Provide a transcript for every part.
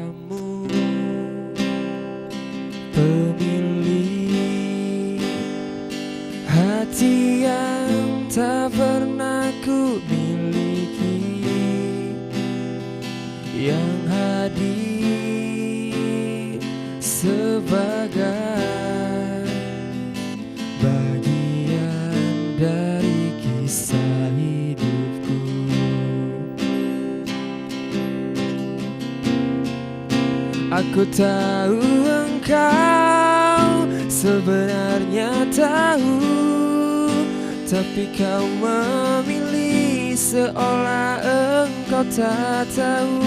kamu, pemilik hati yang tak pernah ku miliki, yang hadir sebagai bagian dari kisah hidupku. Aku tahu engkau sebenarnya tahu, tapi kau memilih seolah engkau tak tahu.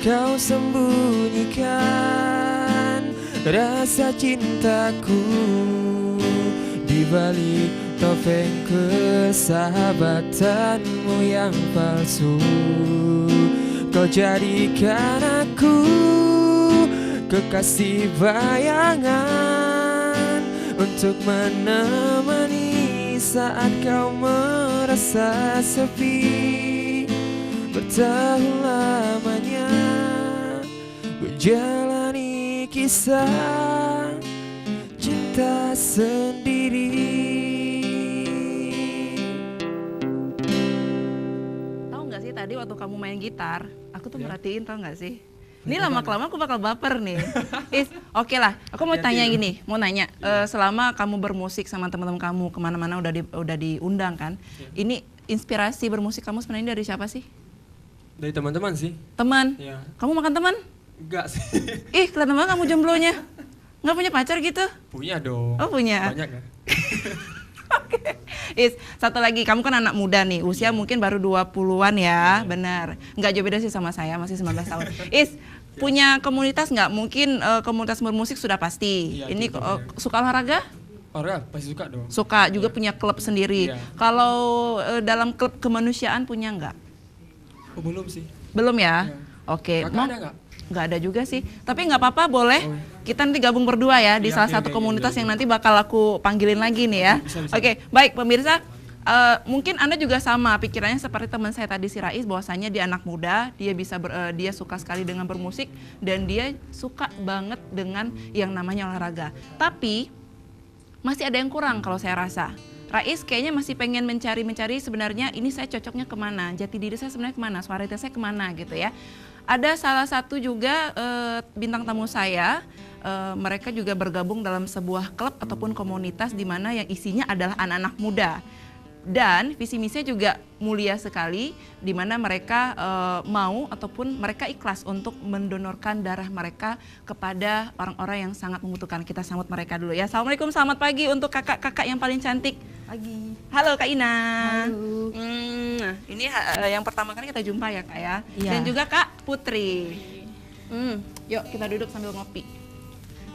Kau sembunyikan rasa cintaku di balik topeng kesahabatanmu yang palsu. Kau jadikan aku kekasih bayangan untuk menemani saat kau merasa sepi. Bertahun lamanya ku jalani kisah cinta sendiri. Tahu nggak sih tadi waktu kamu main gitar, aku tuh merhatiin, tahu nggak sih? Ini lama-kelamaan aku bakal baper nih. Oke lah, aku mau tanya gini, selama kamu bermusik sama teman-teman kamu kemana-mana udah diundang kan? Ini inspirasi bermusik kamu sebenarnya dari siapa sih? Dari teman-teman sih. Teman? Ya. Kamu makan teman? Enggak sih. Kelihatan banget kamu jomblonya. Nggak punya pacar gitu? Punya dong. Oh punya? Banyak kan? Oke. Satu lagi, kamu kan anak muda nih, usia mungkin baru 20-an ya, benar. Nggak jauh beda sih sama saya, masih 19 tahun. Punya komunitas nggak? Mungkin komunitas bermusik sudah pasti. Ya, ini suka olahraga? Olahraga pasti suka dong. Suka, juga punya klub sendiri. Ya. Kalau dalam klub kemanusiaan punya nggak? Oh, belum sih. Belum ya? Ya. Oke. Kakak ada nggak? Nggak ada juga sih. Tapi nggak apa-apa, boleh. Kita nanti gabung berdua ya di Iya, salah oke, satu oke, komunitas oke. yang nanti bakal aku panggilin lagi nih ya. Bisa. Oke, baik pemirsa. Mungkin Anda juga sama pikirannya seperti teman saya tadi si Rais, bahwasanya dia anak muda, dia suka sekali dengan bermusik dan dia suka banget dengan yang namanya olahraga. Tapi masih ada yang kurang kalau saya rasa. Rais kayaknya masih pengen mencari sebenarnya ini saya cocoknya kemana, jati diri saya sebenarnya kemana, suara saya kemana gitu ya. Ada salah satu juga bintang tamu saya, mereka juga bergabung dalam sebuah klub ataupun komunitas di mana yang isinya adalah anak-anak muda. Dan visi misinya juga mulia sekali, di mana mereka mau ataupun mereka ikhlas untuk mendonorkan darah mereka kepada orang-orang yang sangat membutuhkan. Kita sambut mereka dulu ya. Assalamualaikum, selamat pagi untuk kakak-kakak yang paling cantik. Pagi. Halo Kak Ina. Halo. Ini yang pertama kali kita jumpa ya Kak ya. Iya. Dan juga Kak Putri. Yuk kita duduk sambil ngopi.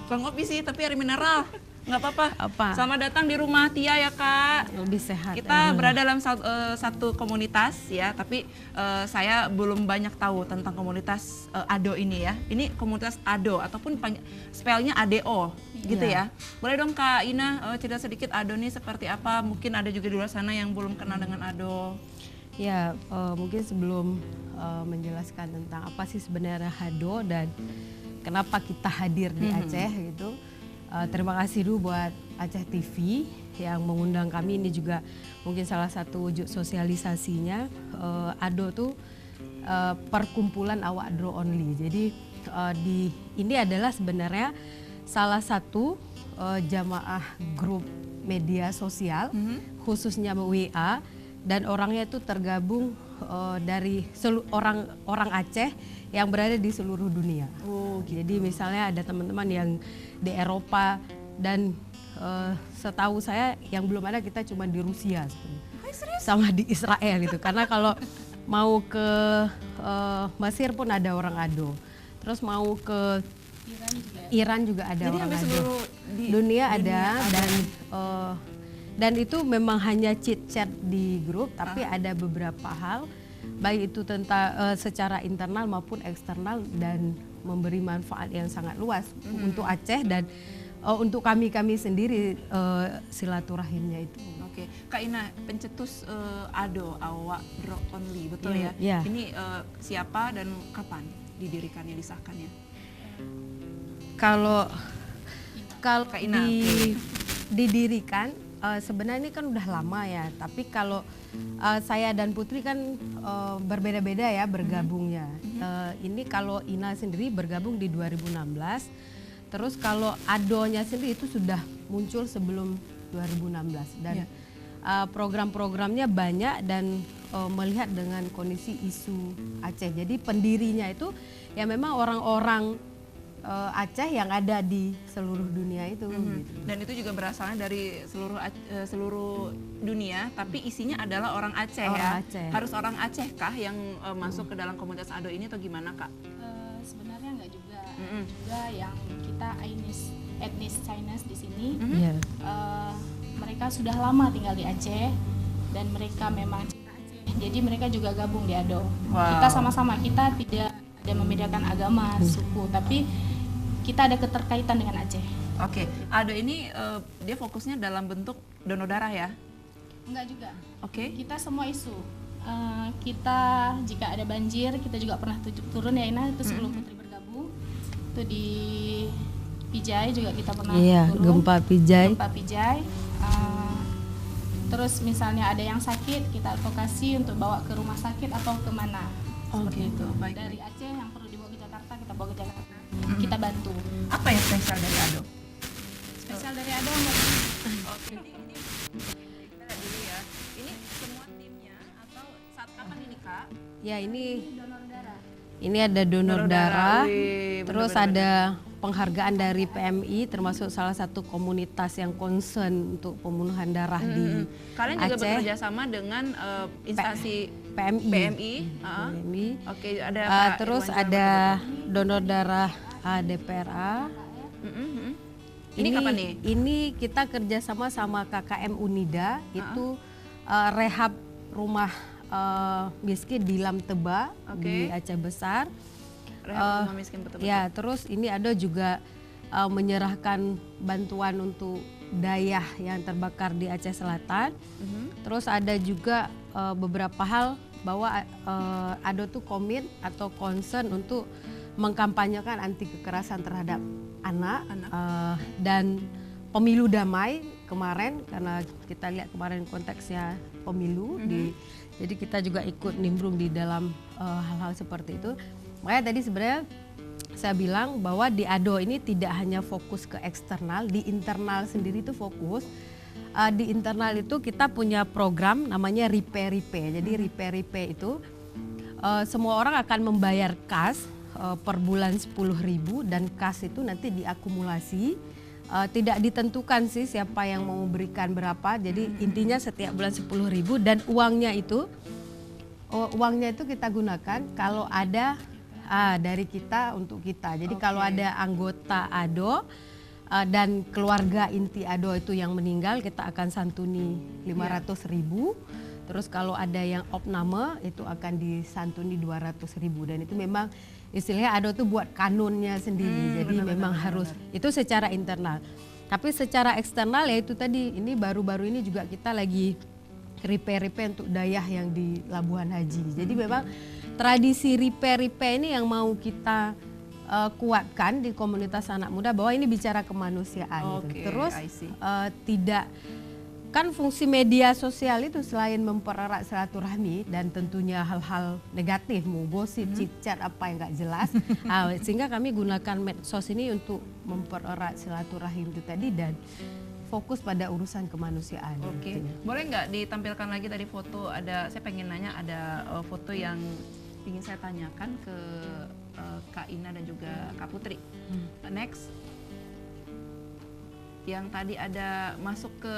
Bukan ngopi sih, tapi air mineral. Nggak apa-apa. Apa? Selamat datang di rumah Tia ya Kak. Lebih sehat. Kita berada dalam satu komunitas ya, tapi saya belum banyak tahu tentang komunitas ADO ini ya. Ini komunitas ADO ataupun spellnya ADO gitu ya. Boleh dong Kak Ina cerita sedikit ADO ini seperti apa? Mungkin ada juga di luar sana yang belum kenal dengan ADO. Ya, mungkin sebelum menjelaskan tentang apa sih sebenarnya ADO dan kenapa kita hadir di Aceh gitu. Terima kasih dulu buat Aceh TV yang mengundang kami. Ini juga mungkin salah satu wujud sosialisasinya. ADO tuh perkumpulan awak draw only. Jadi ini adalah sebenarnya salah satu jamaah grup media sosial, khususnya WA, dan orangnya itu tergabung dari orang Aceh yang berada di seluruh dunia. Jadi misalnya ada teman-teman yang di Eropa dan setahu saya yang belum ada kita cuma di Rusia sama di Israel gitu. Karena kalau mau ke Mesir pun ada orang ADO. Terus mau ke Iran juga ada. Jadi orang ADO. Dunia ada dan itu memang hanya chit-chat di grup, tapi ada beberapa hal baik itu tentang secara internal maupun eksternal dan memberi manfaat yang sangat luas untuk Aceh dan untuk kami sendiri silaturahimnya itu. Oke, Kak Ina, pencetus ADO, Awak Drop Only, betul ya? Iya. Ini siapa dan kapan didirikannya, disahkannya? Kalau Kak Ina, didirikan sebenarnya ini kan udah lama ya, tapi kalau saya dan Putri kan berbeda-beda ya bergabungnya. Ini kalau Ina sendiri bergabung di 2016, terus kalau ADO-nya sendiri itu sudah muncul sebelum 2016 dan program-programnya banyak dan melihat dengan kondisi isu Aceh. Jadi pendirinya itu ya memang orang-orang Aceh yang ada di seluruh dunia itu. Gitu. Dan itu juga berasalnya dari seluruh dunia, tapi isinya adalah orang Aceh ya. Aceh. Harus orang Aceh kah yang masuk ke dalam komunitas ADO ini atau gimana, Kak? Sebenarnya enggak juga. Juga yang kita etnis Chinese di sini. Yeah. Mereka sudah lama tinggal di Aceh dan mereka memang cinta Aceh. Jadi mereka juga gabung di ADO. Wow. Kita sama-sama, kita tidak ada membedakan agama, suku, tapi kita ada keterkaitan dengan Aceh. Oke, ADO ini dia fokusnya dalam bentuk donor darah ya? Enggak juga. Oke. Kita semua isu. Kita jika ada banjir, kita juga pernah turun ya Ina, itu sebelum Putri bergabung. Itu di Pijai juga kita pernah turun. Gempa Pijai. Gempa Pijai. Terus misalnya ada yang sakit, kita advokasi untuk bawa ke rumah sakit atau kemana. Seperti itu. Baik. Dari Aceh yang perlu dibawa ke Jakarta, kita bawa ke Jakarta. Kita bantu. Apa yang spesial dari ADO? Spesial dari ADO Oke, ini kita lihat dulu ya. Ini semua timnya atau saat kapan ini, Kak? Ya ini donor darah. ini ada donor darah. Wih, Terus bener-bener. ada penghargaan dari PMI termasuk salah satu komunitas yang concern untuk pembunuhan darah di Kalian juga Aceh. bekerja sama dengan instansi PMI. PMI. PMI. Oke, ada Pak Terus Irwan ada donor darah DPRA. Ini kapan nih? Ini kita kerjasama sama KKM Unida, itu rehab rumah miskin di Lamteba di Aceh Besar. Rehab rumah miskin betul-betul. Ya, terus ini ada juga menyerahkan bantuan untuk dayah yang terbakar di Aceh Selatan. Terus ada juga beberapa hal bahwa ADO tuh komit atau concern untuk mengkampanyekan anti kekerasan terhadap anak. Dan pemilu damai kemarin, karena kita lihat kemarin konteksnya pemilu, jadi kita juga ikut nimbrung di dalam hal-hal seperti itu. Makanya tadi sebenarnya saya bilang bahwa di ADO ini tidak hanya fokus ke eksternal, di internal sendiri itu fokus. Di internal itu kita punya program namanya Ripe. Jadi Ripe itu semua orang akan membayar kas per bulan 10.000 dan kas itu nanti diakumulasi. Tidak ditentukan sih siapa yang mau berikan berapa. Jadi intinya setiap bulan 10.000 dan uangnya itu kita gunakan kalau ada dari kita untuk kita. Jadi kalau ada anggota ADO dan keluarga inti ADO itu yang meninggal, kita akan santuni 500.000. Terus kalau ada yang opname itu akan disantuni 200.000. Dan itu memang istilahnya ADO itu buat kanunnya sendiri. Jadi memang harus itu secara internal. Tapi secara eksternal ya itu tadi, ini baru-baru ini juga kita lagi ripe untuk dayah yang di Labuhan Haji. Jadi memang tradisi ripe ini yang mau kita kuatkan di komunitas anak muda, bahwa ini bicara kemanusiaan. Gitu. Terus tidak kan fungsi media sosial itu selain mempererat silaturahmi dan tentunya hal-hal negatif, mau gosip, chit-chat apa yang nggak jelas, sehingga kami gunakan medsos ini untuk mempererat silaturahim itu tadi dan fokus pada urusan kemanusiaan. Oke, Gitu. boleh nggak ditampilkan lagi tadi foto? Saya pengen nanya, ada foto yang ingin saya tanyakan ke Kak Ina dan juga Kak Putri. Next. Yang tadi ada masuk ke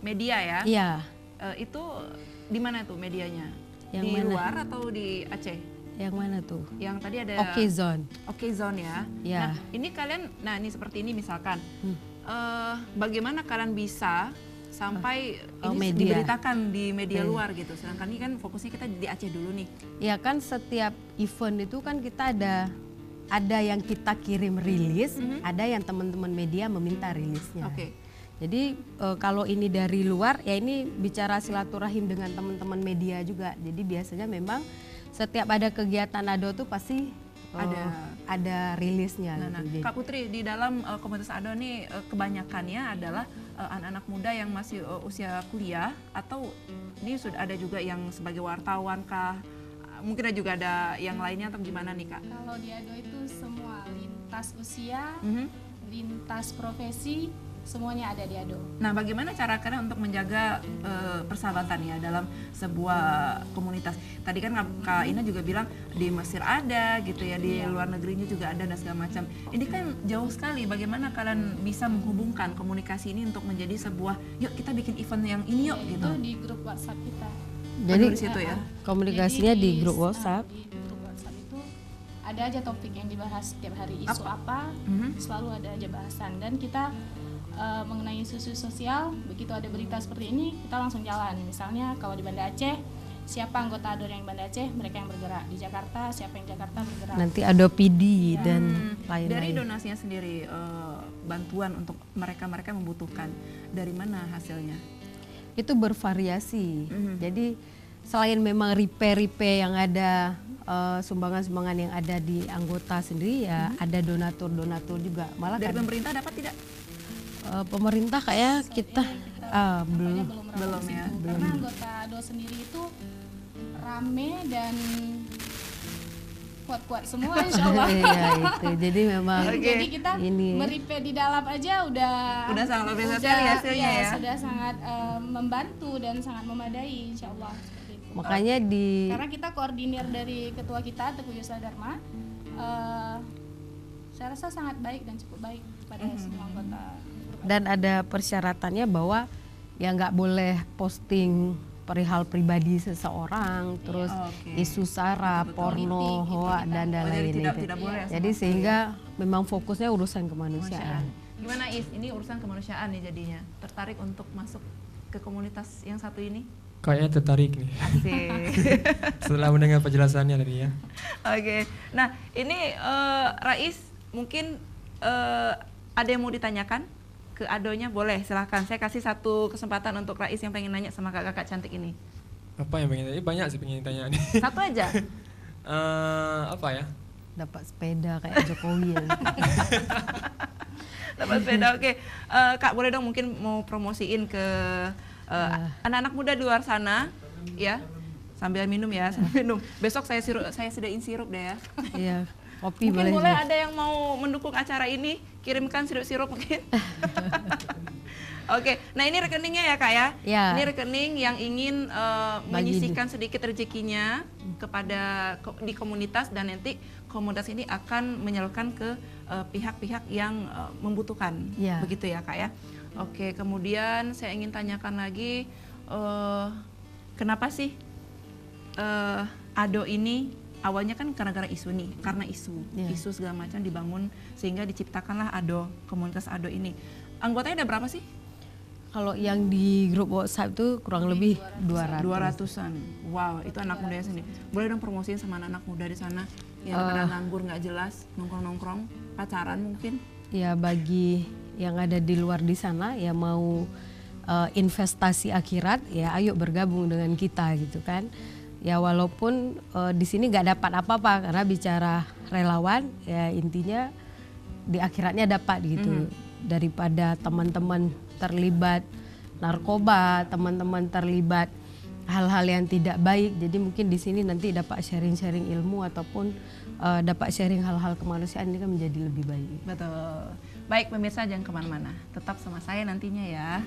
media ya? Iya. Itu di mana tuh medianya? Yang di mana? luar atau di Aceh? Yang mana tuh? Yang tadi ada Oke Zone. Oke Zone ya. Ya. Nah, ini kalian, ini seperti ini misalkan. Bagaimana kalian bisa sampai ini media. diberitakan di media luar gitu? Sedangkan ini kan fokusnya kita di Aceh dulu nih. Ya kan setiap event itu kan kita ada ada yang kita kirim rilis, ada yang teman-teman media meminta rilisnya. Oke. Jadi kalau ini dari luar, ya ini bicara silaturahim dengan teman-teman media juga. Jadi biasanya memang setiap ada kegiatan ADO tuh pasti ada rilisnya. Nah, gitu. Kak Putri, di dalam komunitas ADO nih kebanyakannya adalah anak-anak muda yang masih usia kuliah, atau ini sudah ada juga yang sebagai wartawan kah? Mungkin juga ada yang lainnya atau gimana nih Kak? Kalau di ADO itu semua lintas usia, lintas profesi, semuanya ada di ADO. Nah, bagaimana cara kalian untuk menjaga persahabatan ya dalam sebuah komunitas? Tadi kan Kak Ina juga bilang di Mesir ada gitu ya, di luar negerinya juga ada dan segala macam. Ini kan jauh sekali. Bagaimana kalian bisa menghubungkan komunikasi ini untuk menjadi sebuah, yuk kita bikin event yang ini yuk gitu. Itu di grup WhatsApp kita. Jadi di situ ya. komunikasinya Jadi di grup WhatsApp. Di grup WhatsApp itu ada aja topik yang dibahas setiap hari, isu apa, selalu ada aja bahasan. Dan kita mengenai isu sosial, begitu ada berita seperti ini kita langsung jalan. Misalnya kalau di Banda Aceh, siapa anggota ADO yang Banda Aceh, mereka yang bergerak. Di Jakarta, siapa yang Jakarta bergerak. Nanti ada PD dan lain-lain. Dari donasinya sendiri, bantuan untuk mereka-mereka yang membutuhkan, dari mana hasilnya? Itu bervariasi. Jadi selain memang ripe-ripe yang ada, sumbangan-sumbangan yang ada di anggota sendiri, ya ada donatur-donatur juga. Malah Dari pemerintah dapat tidak? pemerintah kayak kita Pokoknya belum. belum ya. Karena anggota ADO sendiri itu rame dan kuat-kuat semua insya Allah. Iya itu. Jadi memang Jadi kita ini meripe di dalam aja udah sangat luar biasa sekali hasilnya ya. Sudah sangat membantu dan sangat memadai insya Allah. Seperti itu. makanya di Karena kita koordinir dari ketua kita Teguh Yusra Dharma, saya rasa sangat baik dan cukup baik pada semua anggota. dan ada persyaratannya bahwa ya nggak boleh posting perihal pribadi seseorang, terus isu sara, porno, hoa dan lain-lain Jadi itu. tidak boleh. Jadi sehingga memang fokusnya urusan kemanusiaan. Gimana Is? Ini urusan kemanusiaan nih jadinya. Tertarik untuk masuk ke komunitas yang satu ini? Kayaknya tertarik nih Asik. setelah mendengar penjelasannya tadi ya. Oke. Nah, ini Rais mungkin ada yang mau ditanyakan ke Adonya? Boleh, silahkan. Saya kasih satu kesempatan untuk Rais yang pengen nanya sama kakak cantik ini. Apa yang pengen tanya? Banyak sih pengen tanya nih. Satu aja. Apa ya? Dapat sepeda kayak Jokowi ya. Dapat sepeda. Oke. Kak, boleh dong mungkin mau promosiin ke anak-anak muda di luar sana ya. Sambil minum ya, sambil minum. Besok saya sediain sirup deh ya. Iya, kopi Mungkin boleh. boleh ada yang mau mendukung acara ini, kirimkan sirup-sirup mungkin. Oke, nah ini rekeningnya ya Kak ya. Ya. Ini rekening yang ingin menyisihkan sedikit rezekinya kepada di komunitas, dan nanti komunitas ini akan menyalurkan ke pihak-pihak yang membutuhkan. Ya. Begitu ya Kak ya. Oke, kemudian saya ingin tanyakan lagi, kenapa sih ADO ini awalnya kan gara-gara isu nih, karena isu segala macam dibangun sehingga diciptakanlah ADO, komunitas ADO ini. Anggotanya ada berapa sih? Kalau yang di grup WhatsApp itu kurang lebih 200. 200-an. Wow, itu anak muda sendiri. Boleh dong promosiin sama anak muda di sana yang pada nganggur nggak jelas, nongkrong-nongkrong, pacaran mungkin. Ya bagi yang ada di luar di sana ya mau investasi akhirat, ya ayo bergabung dengan kita gitu kan. Ya walaupun di sini nggak dapat apa-apa karena bicara relawan, ya intinya di akhiratnya dapat gitu. Daripada teman-teman terlibat narkoba, teman-teman terlibat hal-hal yang tidak baik. Jadi mungkin di sini nanti dapat sharing-sharing ilmu ataupun dapat sharing hal-hal kemanusiaan, ini kan menjadi lebih baik. Betul. Baik pemirsa, jangan kemana-mana. Tetap sama saya nantinya ya.